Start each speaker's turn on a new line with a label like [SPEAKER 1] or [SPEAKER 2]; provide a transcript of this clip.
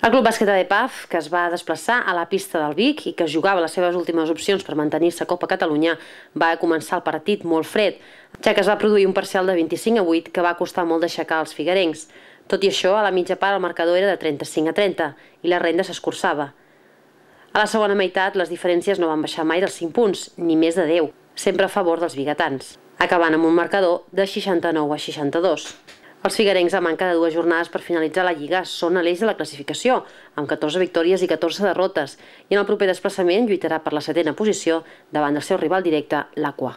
[SPEAKER 1] El Club Bàsquet de Paf, que es va desplaçar a la pista del Vic i que jugava les seves últimes opcions per mantenir-se a Copa Catalunya, va començar el partit molt fred, ja que es va produir un parcial de 25-8 que va costar molt d'aixecar els figuerencs. Tot i això, a la mitja part el marcador era de 35-30 i la renda s'escurçava. A la segona meitat, les diferències no van baixar mai dels 5 punts, ni més de 10, sempre a favor dels biguetans, acabant amb un marcador de 69-62. Els figuerencs, a manca de 2 jornades per finalitzar la Lliga, són a l'eix de la classificació, amb 14 victòries i 14 derrotes, i en el proper desplaçament lluitarà per la 7a posició davant del seu rival directe, l'Aqua.